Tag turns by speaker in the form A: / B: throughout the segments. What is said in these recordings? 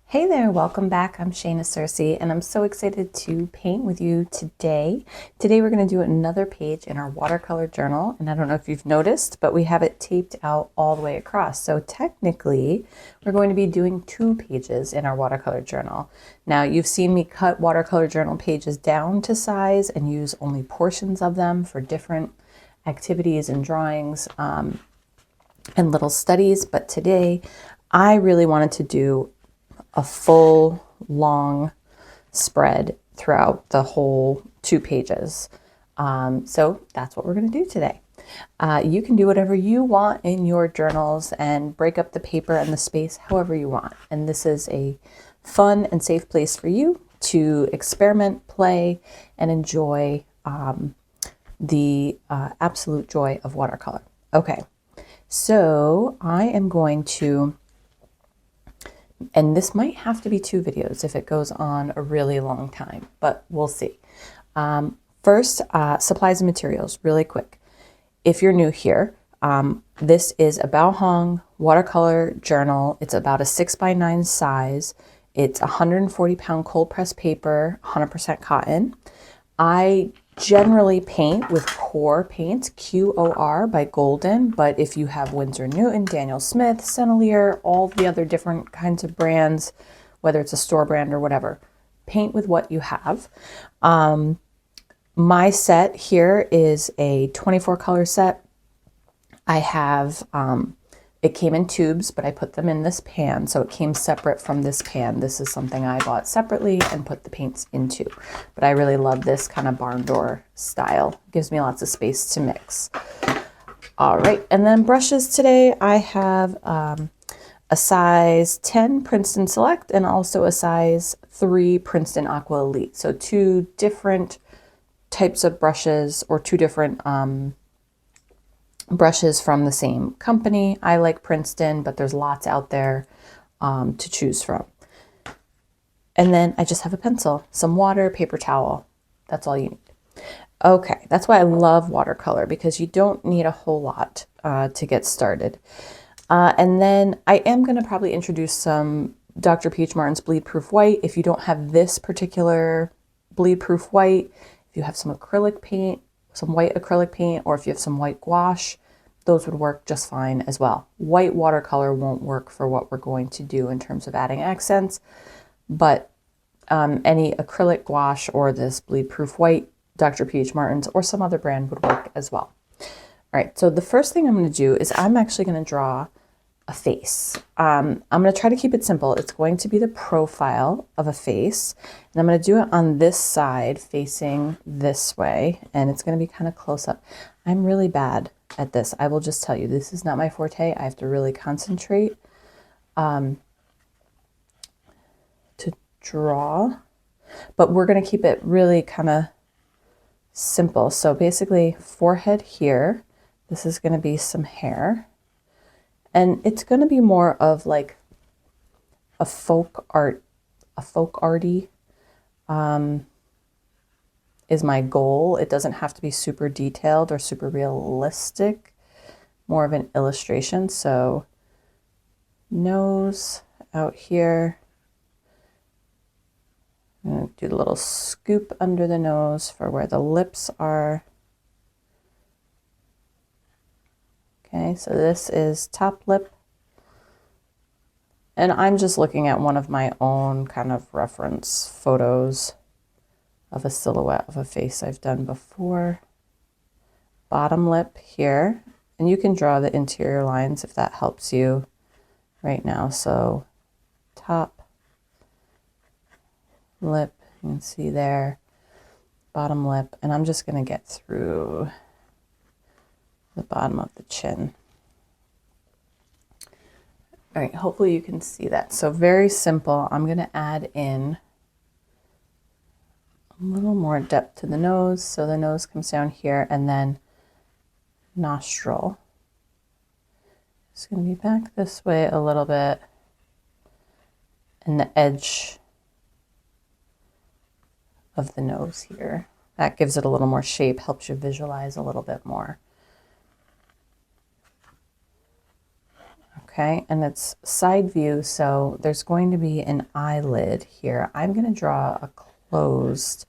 A: Hey there, welcome back. I'm Shayna Cersei, and I'm so excited to paint with you today. Today we're going to do another page in our watercolor journal, and I don't know if you've noticed, but we have it taped out all the way across. So technically, we're going to be doing 2 pages in our watercolor journal. Now, you've seen me cut watercolor journal pages down to size and use only portions of them for different activities and drawings and little studies, but today I really wanted to do a full long spread throughout the whole 2 pages. So that's what we're going to do today. You can do whatever you want in your journals and break up the paper and the space however you want. And this is a fun and safe place for you to experiment, play, and enjoy the absolute joy of watercolor. Okay, so I am going to, and this might have to be 2 videos if it goes on a really long time, but we'll see. First, supplies and materials, really quick. If you're new here, this is a Bao Hong watercolor journal. It's about a 6x9 size. It's 140-pound cold press paper, 100% cotton. I generally paint with Core paints, QOR by Golden, but if you have Winsor Newton, Daniel Smith, Sennelier, all the other different kinds of brands, whether it's a store brand or whatever, paint with what you have. My set here is a 24 color set. I have, it came in tubes, but I put them in this pan, so it came separate from this pan. This is something I bought separately and put the paints into. But I really love this kind of barn door style. It gives me lots of space to mix. All right, and then brushes today. I have a size 10 Princeton Select and also a size 3 Princeton Aqua Elite. So 2 different types of brushes, or 2 different brushes from the same company. I like Princeton, but there's lots out there to choose from. And then I just have a pencil, some water, paper towel. That's all you need. Okay, that's why I love watercolor, because you don't need a whole lot to get started. And then I am going to probably introduce some Dr. Peach Martin's Bleed Proof White. If you don't have this particular Bleed Proof White, if you have some acrylic paint, some white acrylic paint, or if you have some white gouache, those would work just fine as well. White watercolor won't work for what we're going to do in terms of adding accents, but any acrylic gouache or this bleed proof white, Dr. Peach Martin's, or some other brand would work as well. All right, so the first thing I'm going to do is I'm actually going to draw a face. I'm going to try to keep it simple. It's going to be the profile of a face, and I'm going to do it on this side facing this way, and it's going to be kind of close up. I'm really bad at this. I will just tell you, this is not my forte. I have to really concentrate to draw, but we're going to keep it really kind of simple. So basically forehead here, this is going to be some hair. And it's going to be more of like a folk arty is my goal. It doesn't have to be super detailed or super realistic, more of an illustration. So nose out here. I'm going to do the little scoop under the nose for where the lips are. Okay, so this is top lip, and I'm just looking at one of my own kind of reference photos of a silhouette of a face I've done before. Bottom lip here, and you can draw the interior lines if that helps you right now. So top lip, you can see there, bottom lip, and I'm just going to get through the bottom of the chin. All right, hopefully you can see that. So very simple. I'm going to add in a little more depth to the nose. So the nose comes down here, and then nostril. It's going to be back this way a little bit, and the edge of the nose here. That gives it a little more shape, helps you visualize a little bit more. Okay, and it's side view, so there's going to be an eyelid here. I'm going to draw a closed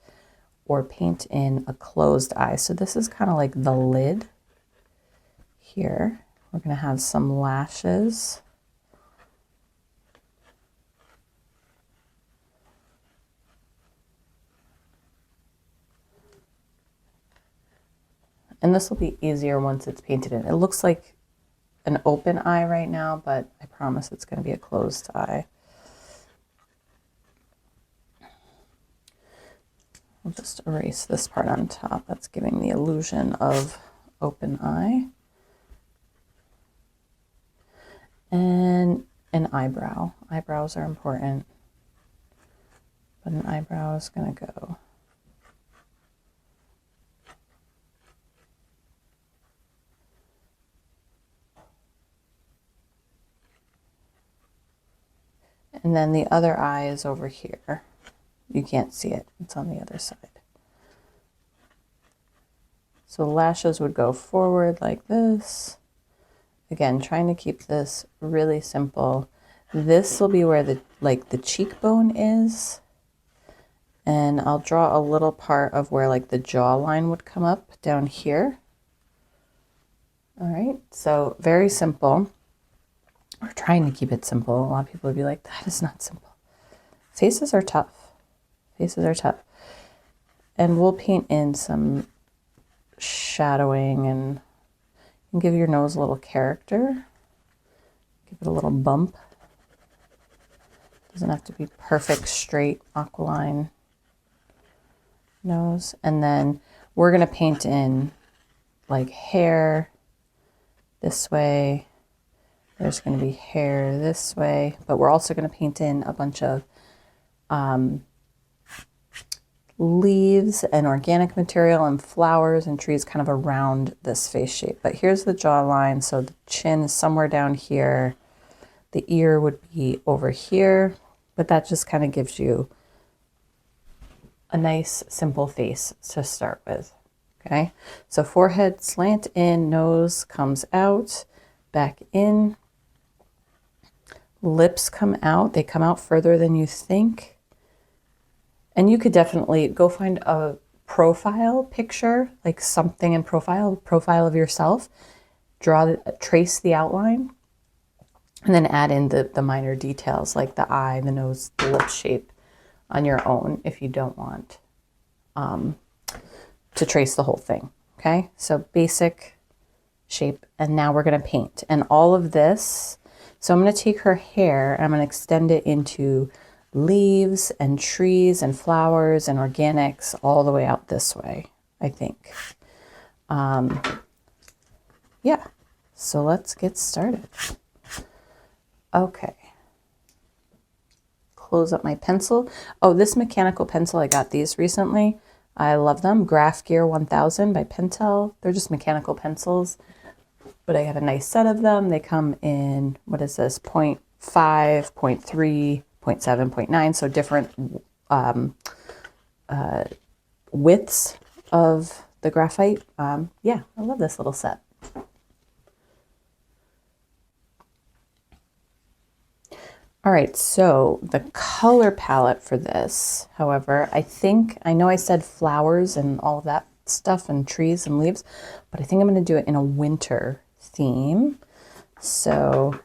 A: or paint in a closed eye. So this is kind of like the lid here. We're going to have some lashes. And this will be easier once it's painted in. It looks like an open eye right now, but I promise it's going to be a closed eye. I'll just erase this part on top. That's giving the illusion of open eye. And an eyebrow. Eyebrows are important, but an eyebrow is going to go. And then the other eye is over here. You can't see it. It's on the other side. So lashes would go forward like this. Again, trying to keep this really simple. This will be where the cheekbone is. And I'll draw a little part of where like the jawline would come up down here. All right, so very simple. We're trying to keep it simple. A lot of people would be like, that is not simple. Faces are tough. Faces are tough. And we'll paint in some shadowing and give your nose a little character. Give it a little bump. Doesn't have to be perfect, straight, aquiline nose. And then we're going to paint in like hair this way. There's going to be hair this way, but we're also going to paint in a bunch of leaves and organic material and flowers and trees kind of around this face shape. But here's the jawline. So the chin is somewhere down here. The ear would be over here, but that just kind of gives you a nice simple face to start with. Okay, so forehead slant in, nose comes out, back in. Lips come out. They come out further than you think. And you could definitely go find a profile picture, like something in profile of yourself. Trace the outline, and then add in the minor details like the eye, the nose, the lip shape on your own if you don't want to trace the whole thing. Okay, so basic shape, and now we're going to paint. And all of this, so I'm going to take her hair and I'm going to extend it into leaves and trees and flowers and organics all the way out this way, I think. Yeah, so let's get started. Okay. Close up my pencil. Oh, this mechanical pencil, I got these recently. I love them. Graph Gear 1000 by Pentel. They're just mechanical pencils, but I have a nice set of them. They come in, what is this, 0.5, 0.3, 0.7, 0.9, so different widths of the graphite. Yeah, I love this little set. All right, so the color palette for this, however, I know I said flowers and all of that stuff and trees and leaves, but I think I'm going to do it in a winter theme. So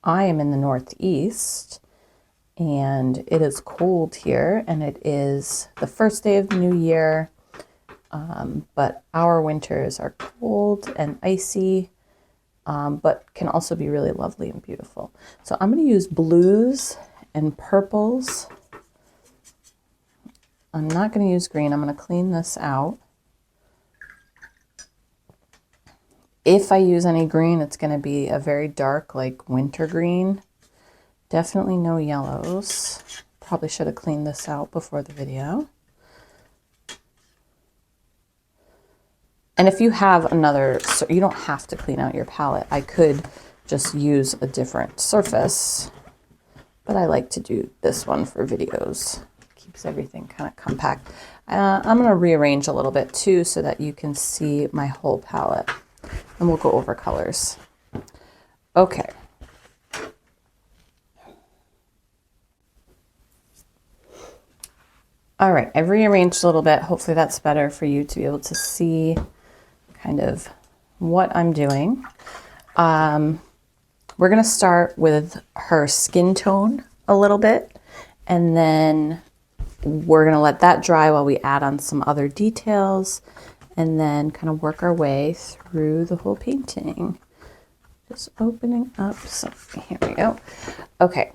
A: I am in the Northeast and it is cold here, and it is the first day of the new year, but our winters are cold and icy, but can also be really lovely and beautiful. So I'm going to use blues and purples. I'm not going to use green. I'm going to clean this out. If I use any green, it's going to be a very dark, like winter green. Definitely no yellows. Probably should have cleaned this out before the video. And if you have another, so you don't have to clean out your palette. I could just use a different surface, but I like to do this one for videos. Keeps everything kind of compact. I'm going to rearrange a little bit too so that you can see my whole palette, and we'll go over colors. Okay. All right, I've rearranged a little bit. Hopefully that's better for you to be able to see kind of what I'm doing. We're gonna start with her skin tone a little bit, and then we're gonna let that dry while we add on some other details, and then kind of work our way through the whole painting. Just opening up, so here we go. Okay,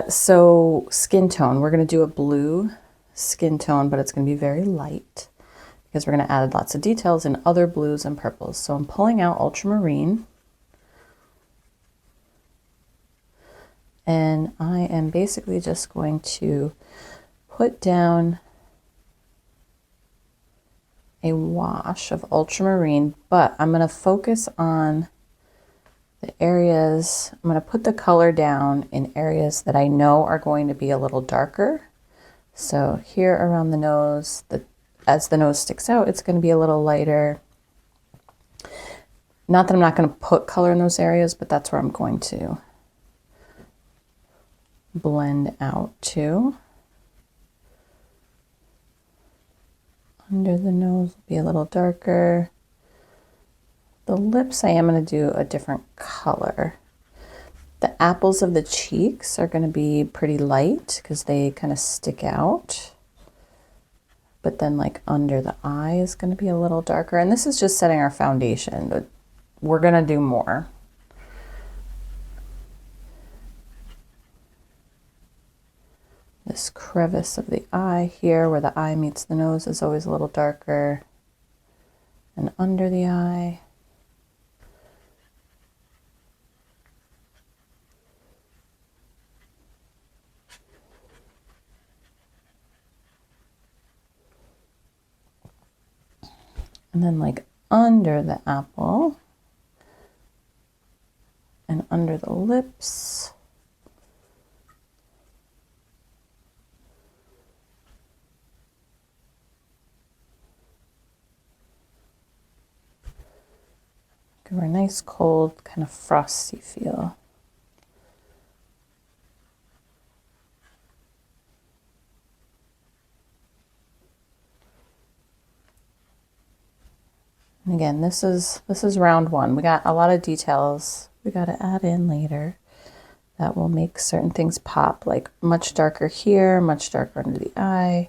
A: so skin tone, we're gonna do a blue skin tone, but it's gonna be very light because we're gonna add lots of details in other blues and purples. So I'm pulling out Ultramarine, and I am basically just going to put down a wash of Ultramarine, but I'm going to focus on the areas, I'm going to put the color down in areas that I know are going to be a little darker. So here around the nose, as the nose sticks out, it's going to be a little lighter. Not that I'm not going to put color in those areas, but that's where I'm going to blend out too. Under the nose will be a little darker. The lips, I am going to do a different color. The apples of the cheeks are going to be pretty light because they kind of stick out. But then like under the eye is going to be a little darker. And this is just setting our foundation, but we're going to do more. This crevice of the eye here where the eye meets the nose is always a little darker. And under the eye. And then like under the apple and under the lips. Give her a nice cold kind of frosty feel. And again, this is round one. We got a lot of details we got to add in later that will make certain things pop, like much darker here, much darker under the eye.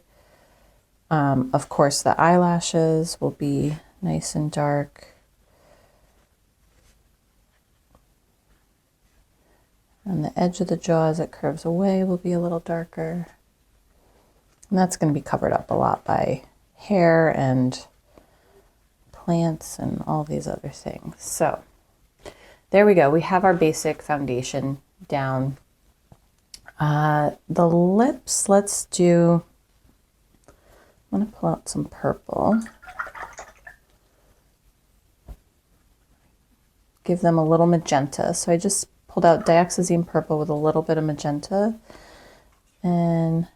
A: Of course, the eyelashes will be nice and dark. And the edge of the jaw as it curves away will be a little darker. And that's going to be covered up a lot by hair and plants and all these other things. So there we go. We have our basic foundation down. The lips, let's do, I'm going to pull out some purple. Give them a little magenta. So I just pulled out Dioxazine purple with a little bit of magenta. And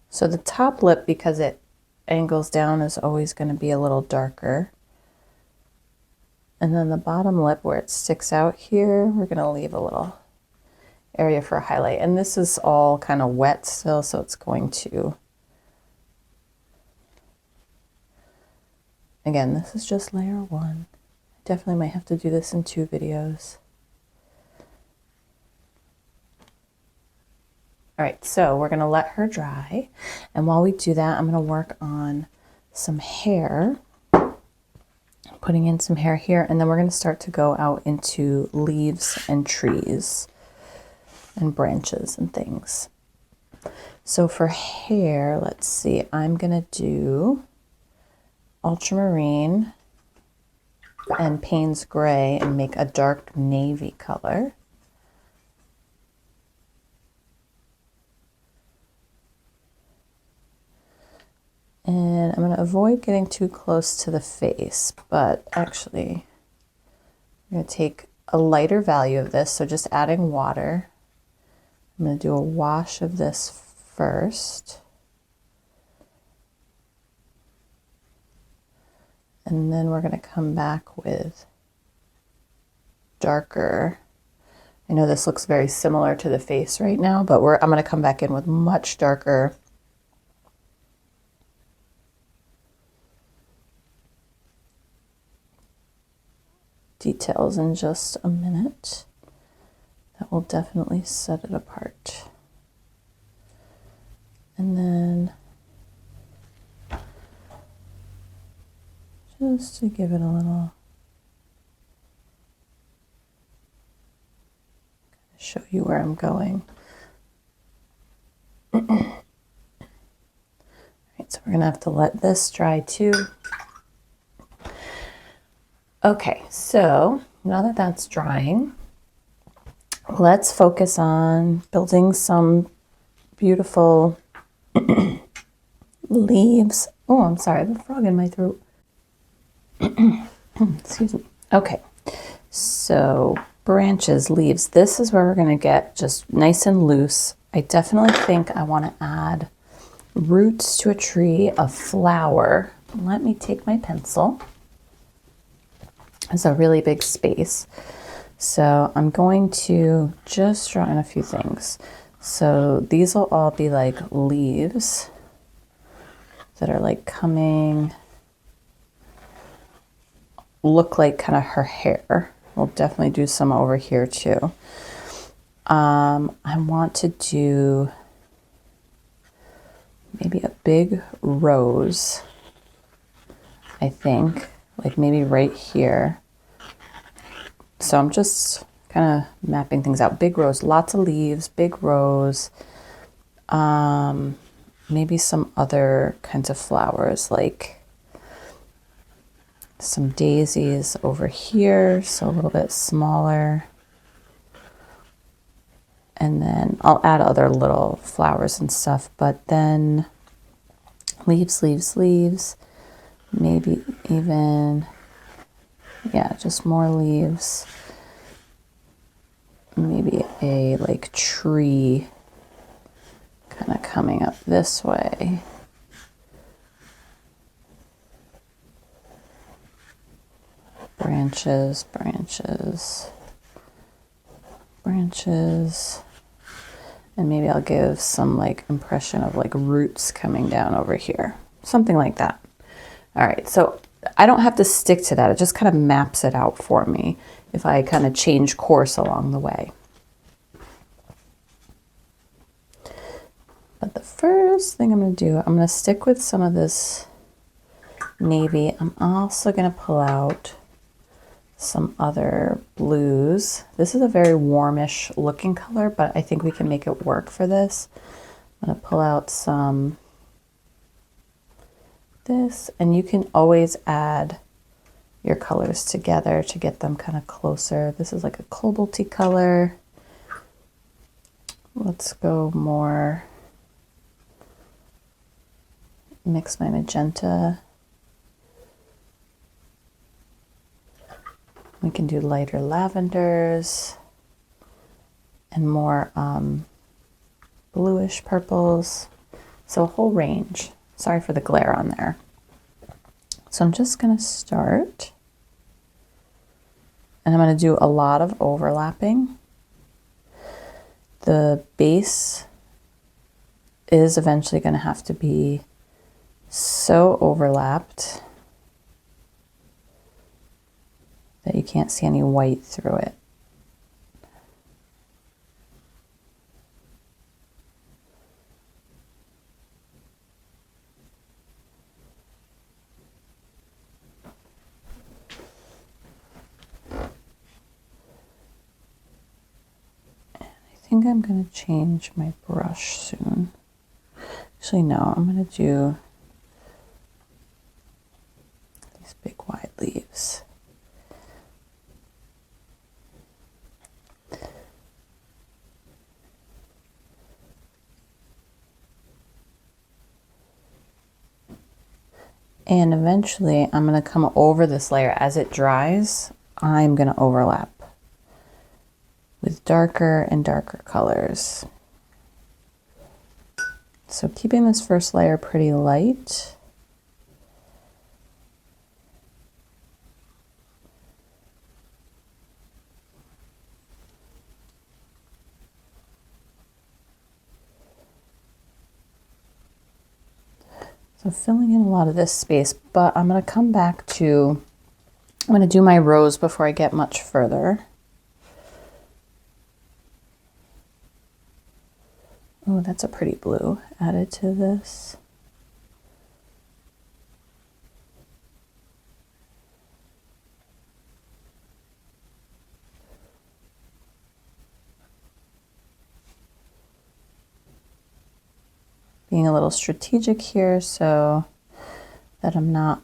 A: so the top lip, because it angles down, is always going to be a little darker. And then the bottom lip where it sticks out here, we're going to leave a little area for a highlight. And this is all kind of wet still, so it's going to, again, this is just layer one. Definitely might have to do this in 2 videos. All right, so we're going to let her dry. And while we do that, I'm going to work on some hair. Putting in some hair here, and then we're going to start to go out into leaves and trees and branches and things. So for hair, let's see, I'm going to do Ultramarine and Payne's Gray and make a dark navy color. And I'm going to avoid getting too close to the face, but actually I'm going to take a lighter value of this, so just adding water. I'm going to do a wash of this first. And then we're going to come back with darker. I know this looks very similar to the face right now, but I'm going to come back in with much darker details in just a minute. That will definitely set it apart. And then just to give it a little, show you where I'm going. All right, so we're gonna have to let this dry too. Okay, so now that that's drying, let's focus on building some beautiful leaves. Oh, I'm sorry, I have a frog in my throat. Excuse me. Okay, so branches, leaves. This is where we're going to get just nice and loose. I definitely think I want to add roots to a tree, a flower. Let me take my pencil. It's a really big space. So I'm going to just draw in a few things. So these will all be like leaves that are like coming, look like kind of her hair. We'll definitely do some over here too. I want to do maybe a big rose, I think, like maybe right here. So I'm just kind of mapping things out. Big rose, lots of leaves, big rose. Maybe some other kinds of flowers, like some daisies over here, so a little bit smaller. And then I'll add other little flowers and stuff, but then leaves, leaves, leaves. Maybe even, yeah, just more leaves. Maybe a like tree kind of coming up this way. Branches, branches, branches. And maybe I'll give some like impression of like roots coming down over here. Something like that. All right, so I don't have to stick to that. It just kind of maps it out for me if I kind of change course along the way. But the first thing I'm going to do, I'm going to stick with some of this navy. I'm also going to pull out some other blues. This is a very warmish looking color, but I think we can make it work for this. I'm going to pull out some this, and you can always add your colors together to get them kind of closer. This is like a cobalty color. Let's go more, mix my magenta. We can do lighter lavenders and more bluish purples. So a whole range. Sorry for the glare on there. So I'm just going to start. And I'm going to do a lot of overlapping. The base is eventually going to have to be so overlapped that you can't see any white through it. And I think I'm going to change my brush soon. Actually, no, I'm going to do these big wide leaves. And eventually I'm going to come over this layer. As it dries, I'm going to overlap with darker and darker colors. So keeping this first layer pretty light. So filling in a lot of this space, but I'm going to come back to, I'm going to do my rose before I get much further. Oh, that's a pretty blue added to this. Being a little strategic here so that I'm not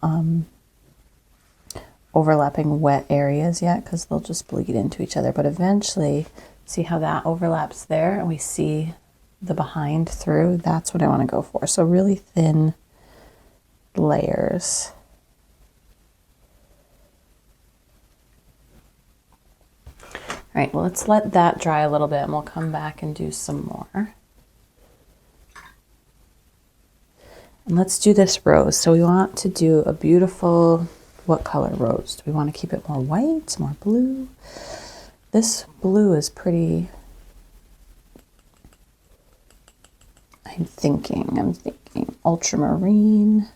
A: overlapping wet areas yet, because they'll just bleed into each other. But eventually, see how that overlaps there and we see the behind through? That's what I want to go for. So really thin layers. All right, well, let's let that dry a little bit and we'll come back and do some more. And let's do this rose. So we want to do a beautiful, what color rose? Do we want to keep it more white, more blue? This blue is pretty, I'm thinking ultramarine.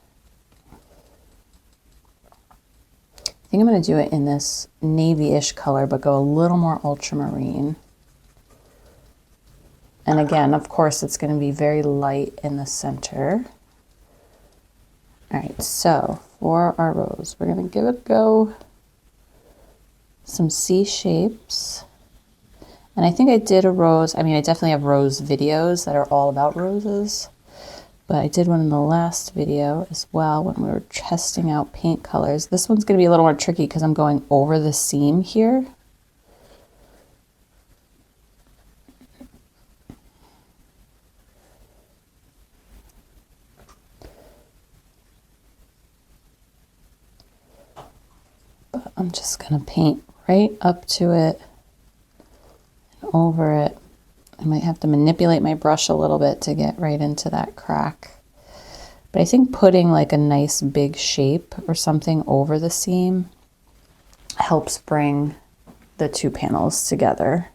A: I think I'm going to do it in this navy-ish color, but go a little more ultramarine. And again, of course, it's going to be very light in the center. All right, so for our rose, we're going to give it a go. Some C shapes. And I think I did a rose. I mean, I definitely have rose videos that are all about roses. But I did one in the last video as well when we were testing out paint colors. This one's going to be a little more tricky because I'm going over the seam here. But I'm just going to paint right up to it and over it. I might have to manipulate my brush a little bit to get right into that crack. But I think putting like a nice big shape or something over the seam helps bring the two panels together.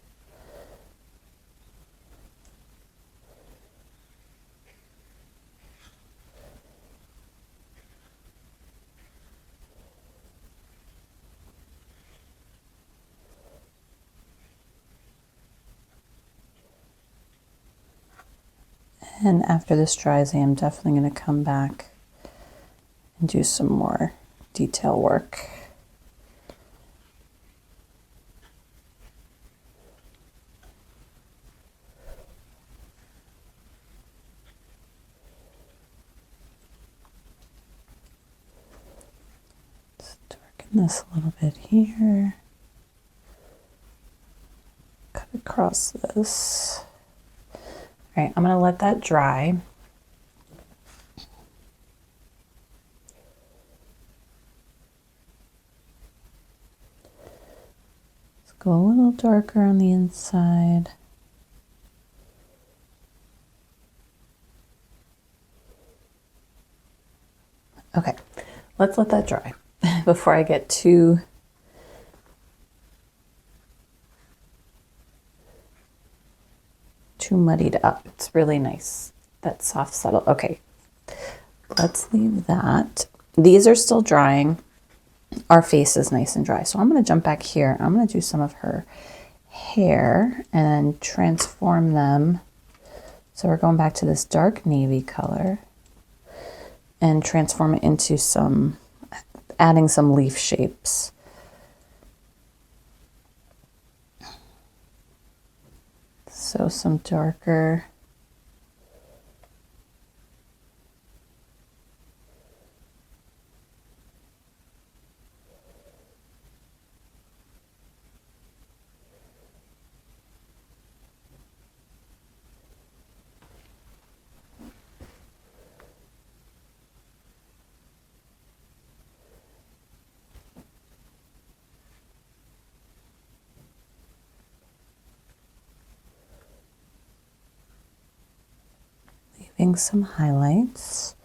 A: And after this dries, I am definitely going to come back and do some more detail work. Let's darken this a little bit here. Cut across this. All right, I'm going to let that dry. Let's go a little darker on the inside. Okay, let's let that dry before I get too muddied up. It's really nice, that soft, subtle. Okay, let's leave that. These are still drying. Our face is nice and dry. So I'm going to jump back here. I'm going to do some of her hair and transform them. So we're going back to this dark navy color and transform it into some, adding some leaf shapes. So some darker some highlights.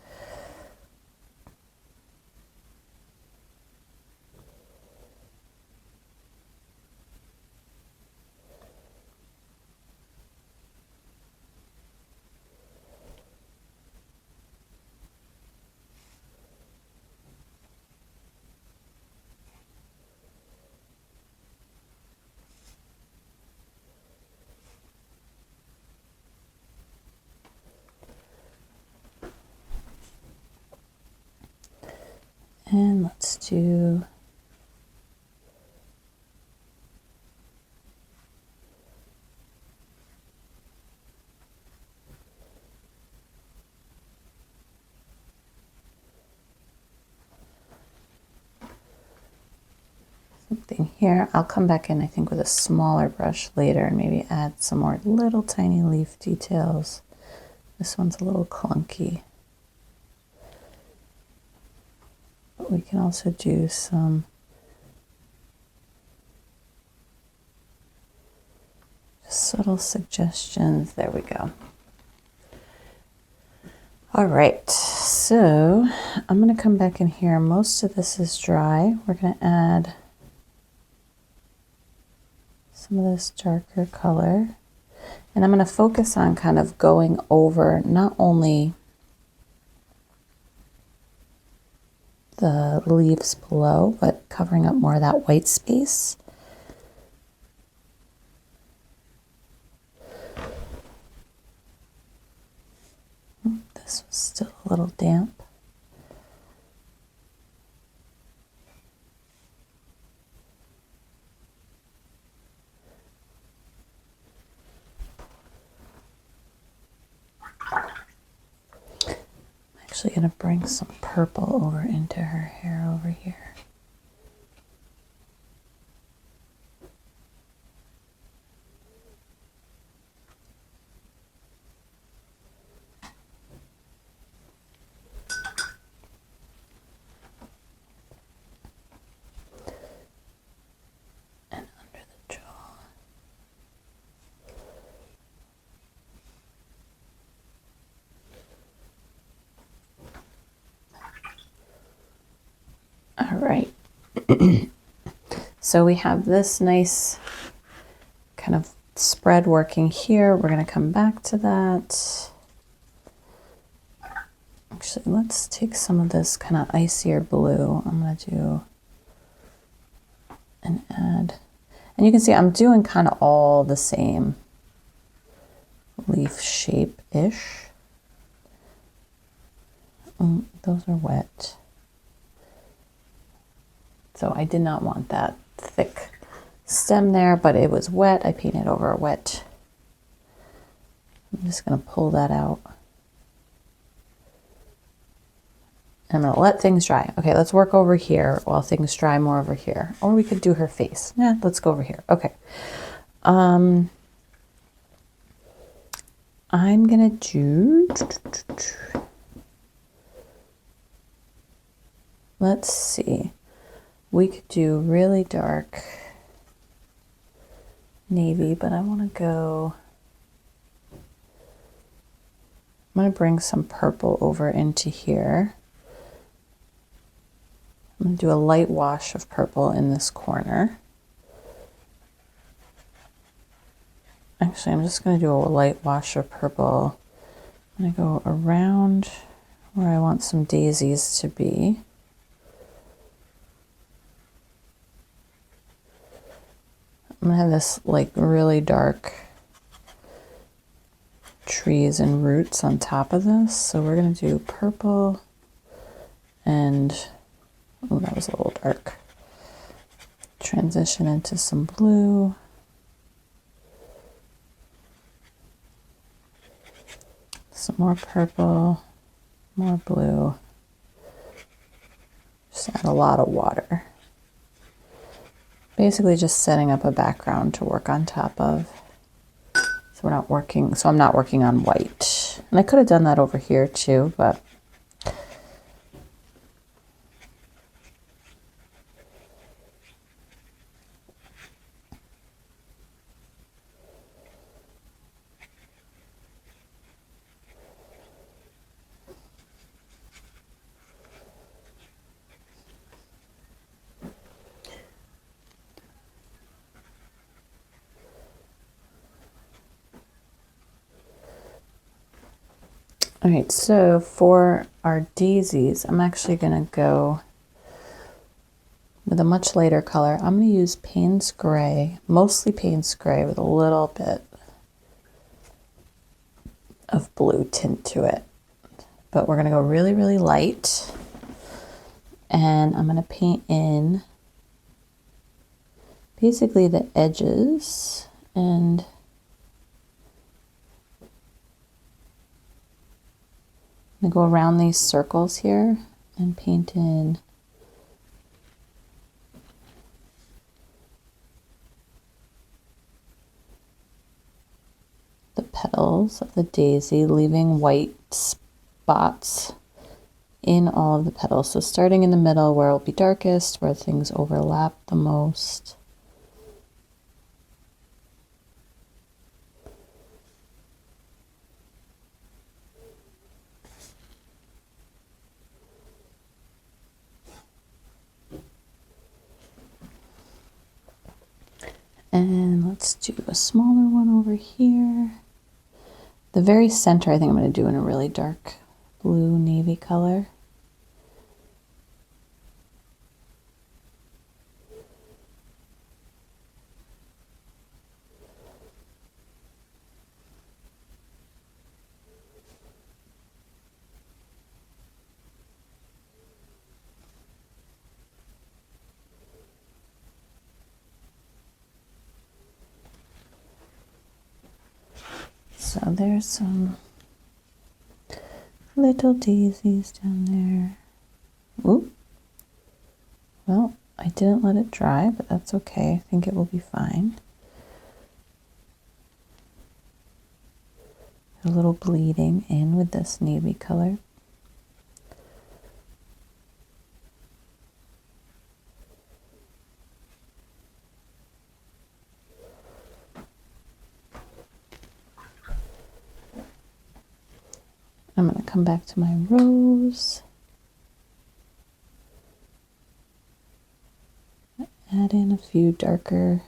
A: And let's do something here. I'll come back in, I think, with a smaller brush later and maybe add some more little tiny leaf details. This one's a little clunky. But we can also do some subtle suggestions. There we go. All right, so I'm going to come back in here. Most of this is dry. We're going to add some of this darker color. And I'm going to focus on kind of going over not only the leaves below, but covering up more of that white space. This was still a little damp. Actually going to bring some purple over into her hair over here. And under the jaw. All right, so we have this nice kind of spread working here. We're going to come back to that. Actually, let's take some of this kind of icier blue. I'm going to do and add, and you can see I'm doing kind of all the same leaf shape-ish. Those are wet. So I did not want that thick stem there, but it was wet. I painted over a wet. I'm just going to pull that out. I'm going to let things dry. Okay, let's work over here while things dry more over here. Or we could do her face. Yeah, let's go over here. Okay. I'm going to do... Let's see. We could do really dark navy, but I want to go... I'm going to bring some purple over into here. I'm going to do a light wash of purple in this corner. Actually, I'm just going to do a light wash of purple. I'm going to go around where I want some daisies to be. I'm going to have this like really dark trees and roots on top of this. So we're going to do purple and, oh, that was a little dark. Transition into some blue. Some more purple, more blue. Just add a lot of water. Basically just setting up a background to work on top of. So we're not working, so I'm not working on white. And I could have done that over here too, but all right, so for our daisies, I'm actually going to go with a much lighter color. I'm going to use Payne's Gray, mostly Payne's Gray with a little bit of blue tint to it. But we're going to go really, really light. And I'm going to paint in basically the edges, and I'm going to go around these circles here and paint in the petals of the daisy, leaving white spots in all of the petals. So starting in the middle where it'll be darkest, where things overlap the most. And let's do a smaller one over here. The very center, I think I'm going to do in a really dark blue navy color. So there's some little daisies down there. Ooh. Well, I didn't let it dry, but that's okay. I think it will be fine. A little bleeding in with this navy color. I'm going to come back to my rose. Add in a few darker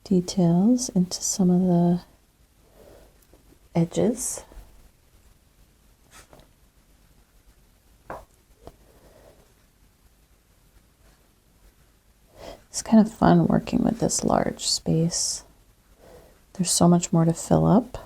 A: details into some of the edges. It's kind of fun working with this large space. There's so much more to fill up.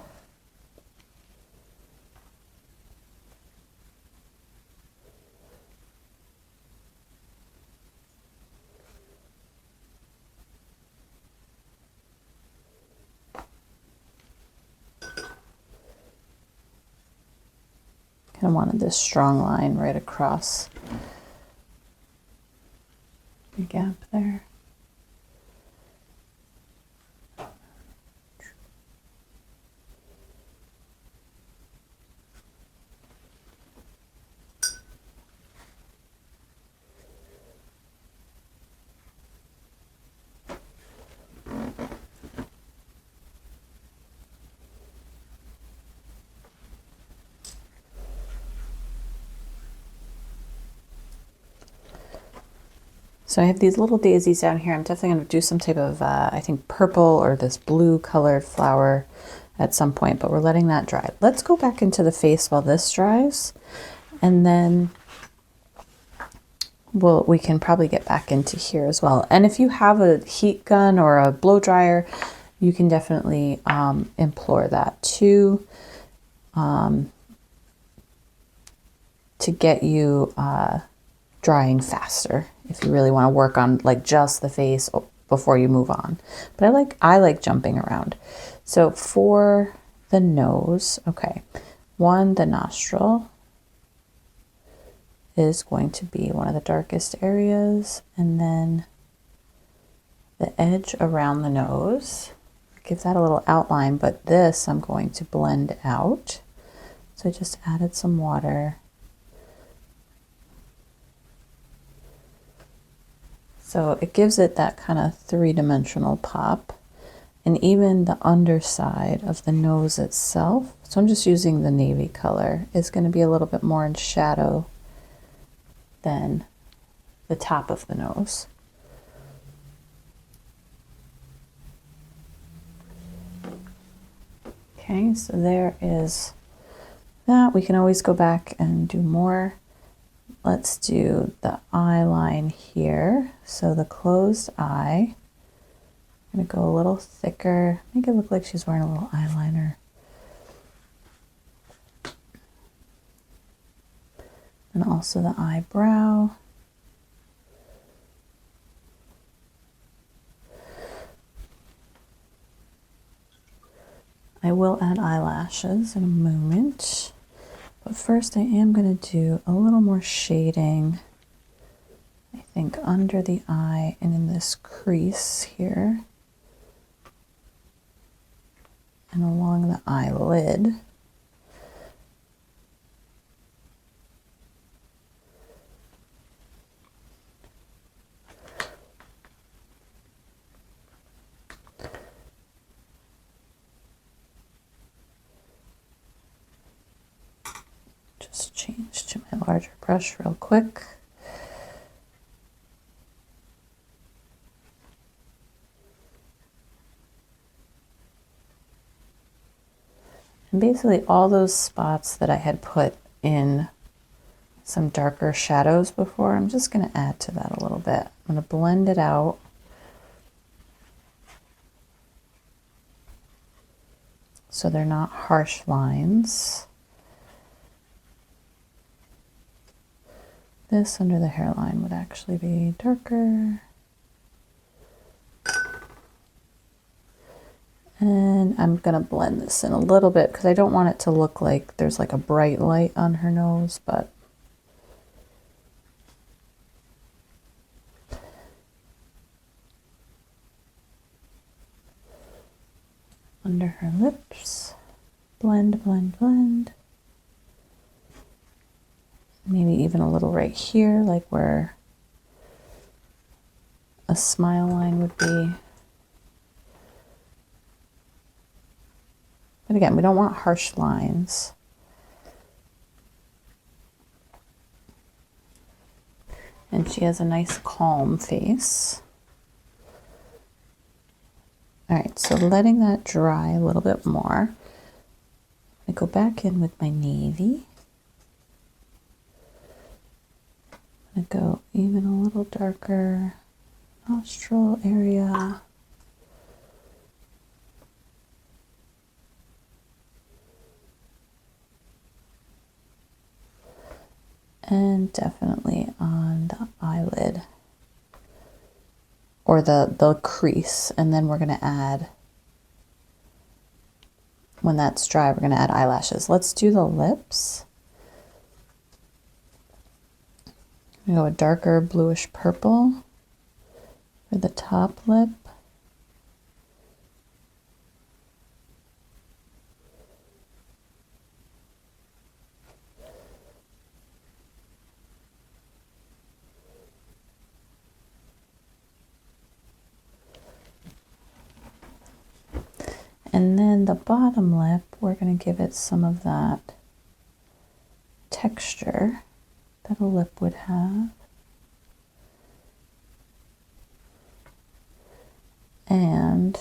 A: Kind of wanted this strong line right across the gap there. So I have these little daisies down here. I'm definitely going to do some type of, I think, purple or this blue colored flower at some point, but we're letting that dry. Let's go back into the face while this dries, and then we can probably get back into here as well. And if you have a heat gun or a blow dryer, you can definitely employ that too, to get you drying faster if you really want to work on like just the face before you move on. But I like jumping around. So for the nose, okay, the nostril is going to be one of the darkest areas, and then the edge around the nose, give that a little outline, but this I'm going to blend out. So I just added some water. So it gives it that kind of three-dimensional pop, and even the underside of the nose itself, so I'm just using the navy color, is going to be a little bit more in shadow than the top of the nose. Okay, so there is that. We can always go back and do more. Let's do the eye line here. So the closed eye, I'm going to go a little thicker, make it look like she's wearing a little eyeliner. and also the eyebrow. I will add eyelashes in a moment, but first I am going to do a little more shading, I think, under the eye and in this crease here and along the eyelid. Just change to my larger brush real quick. And basically all those spots that I had put in some darker shadows before, I'm just going to add to that a little bit. I'm going to blend it out. So they're not harsh lines. This under the hairline would actually be darker. And I'm gonna blend this in a little bit because I don't want it to look like there's like a bright light on her nose, but under her lips, blend, blend, blend. Maybe even a little right here, like where a smile line would be. But again, we don't want harsh lines. And she has a nice calm face. All right, so letting that dry a little bit more. I go back in with my navy. I go even a little darker nostril area. And definitely on the eyelid or the crease. And then we're going to add, when that's dry, we're going to add eyelashes. Let's do the lips. I'm going to go a darker bluish purple for the top lip. And then the bottom lip, we're going to give it some of that texture that a lip would have. And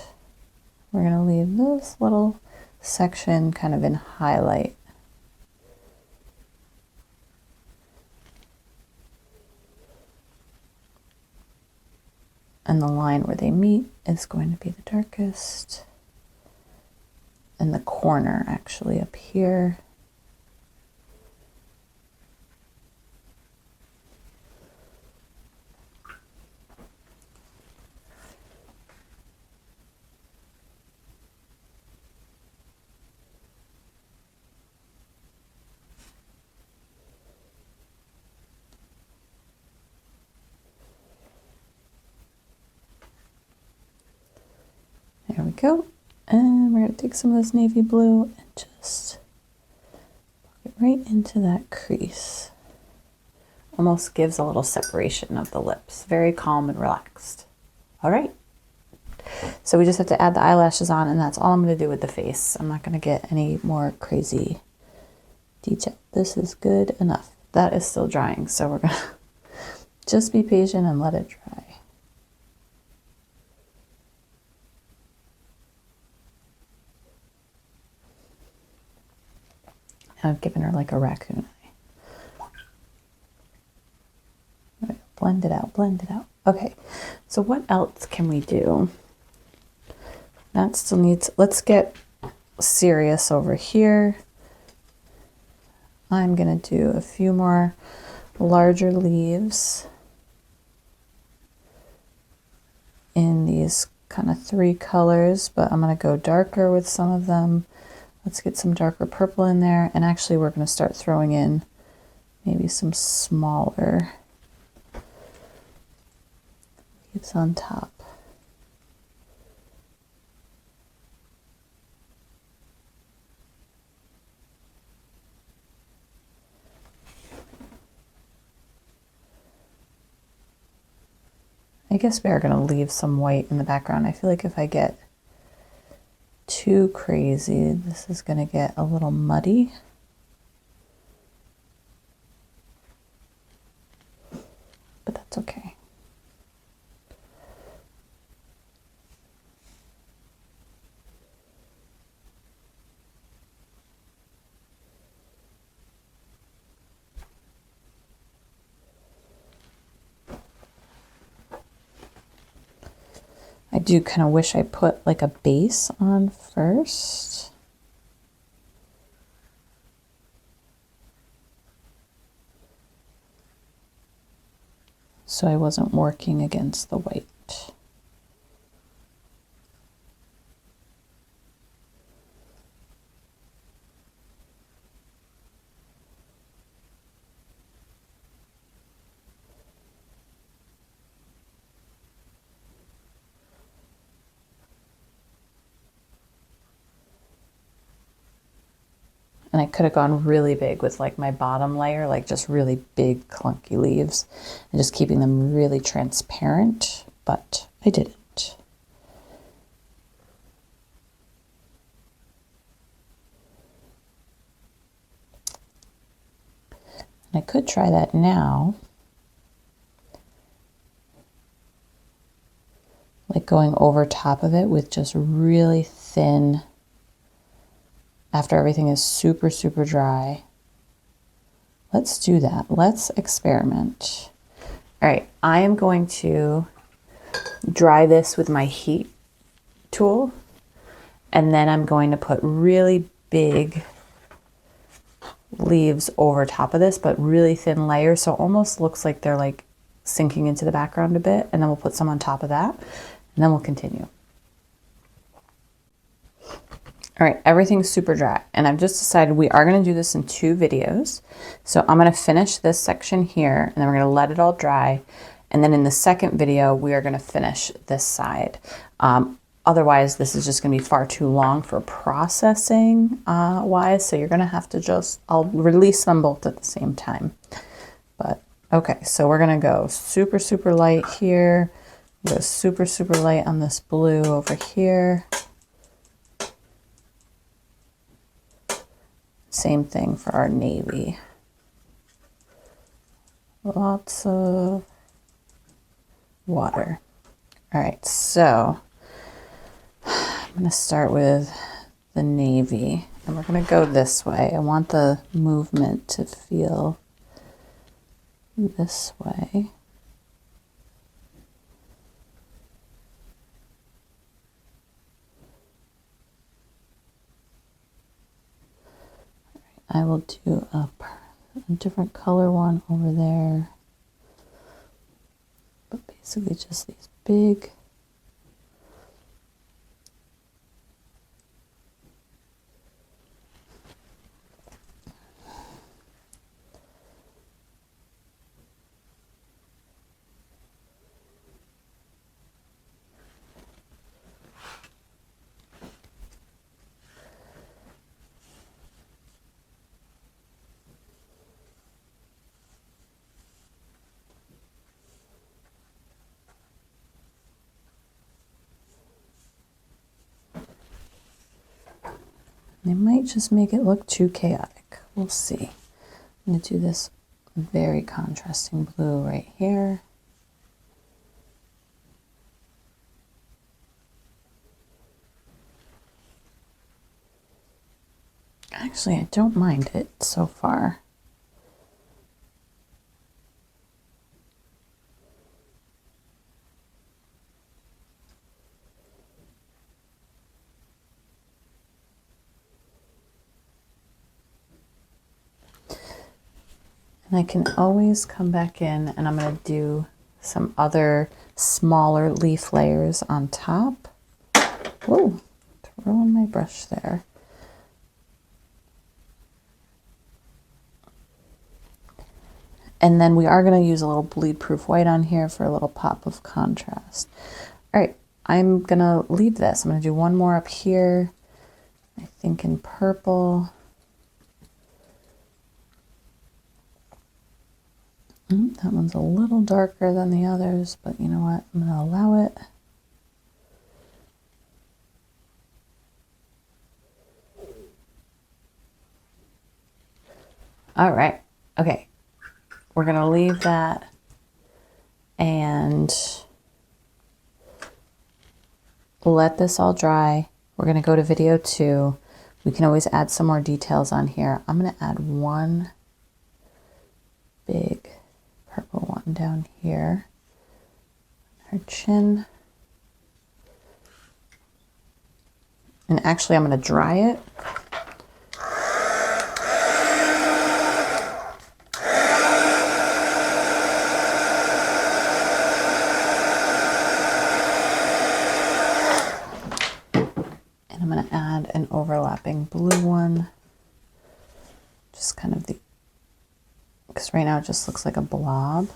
A: we're going to leave this little section kind of in highlight. And the line where they meet is going to be the darkest. And the corner actually up here. There we go. And we're going to take some of this navy blue and just put it right into that crease. Almost gives a little separation of the lips. Very calm and relaxed. All right. So we just have to add the eyelashes on, and that's all I'm going to do with the face. I'm not going to get any more crazy detail. This is good enough. That is still drying, so we're going to just be patient and let it dry. I've given her like a raccoon eye. Blend it out, blend it out. Okay, so what else can we do? That still needs, let's get serious over here. I'm going to do a few more larger leaves in these kind of 3 colors, but I'm going to go darker with some of them. Let's get some darker purple in there, and actually we're going to start throwing in maybe some smaller leaves on top. I guess we are going to leave some white in the background. I feel like if I get too crazy, this is going to get a little muddy. But that's okay. I do kind of wish I put like a base on first. So I wasn't working against the white. And I could have gone really big with like my bottom layer, like just really big clunky leaves and just keeping them really transparent, but I didn't. And I could try that now, like going over top of it with just really thin, after everything is super, super dry. Let's do that. Let's experiment. All right, I am going to dry this with my heat tool, and then I'm going to put really big leaves over top of this, but really thin layers, so it almost looks like they're like sinking into the background a bit, and then we'll put some on top of that, and then we'll continue. All right, everything's super dry, and I've just decided we are going to do this in 2 videos. So I'm going to finish this section here, and then we're going to let it all dry, and then in the second video we are going to finish this side. Otherwise, this is just going to be far too long for processing wise, so you're going to have to just, I'll release them both at the same time. But okay, so we're going to go super, super light here, go super, super light on this blue over here. Same thing for our navy. Lots of water. All right, so I'm going to start with the navy, and we're going to go this way. I want the movement to feel this way. I will do a different color one over there, but basically just these big They might just make it look too chaotic. We'll see. I'm going to do this very contrasting blue right here. Actually, I don't mind it so far. And I can always come back in and I'm going to do some other smaller leaf layers on top. Whoa, throwing my brush there. And then we are going to use a little bleed-proof white on here for a little pop of contrast. All right, I'm going to leave this. I'm going to do one more up here, I think in purple. That one's a little darker than the others, but you know what? I'm going to allow it. All right, okay. We're going to leave that and let this all dry. We're going to go to video 2. We can always add some more details on here. I'm going to add one big purple one down here. Her chin. And actually, I'm going to dry it. I'm going to add an overlapping blue one, just kind of because right now it just looks like a blob.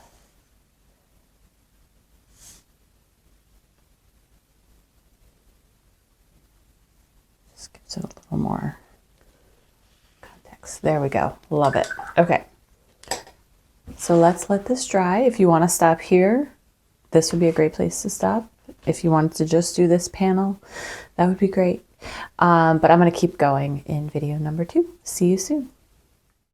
A: Just gives it a little more context. There we go. Love it. Okay. So let's let this dry. If you want to stop here, this would be a great place to stop. If you wanted to just do this panel, that would be great. But I'm going to keep going in video number 2. See you soon.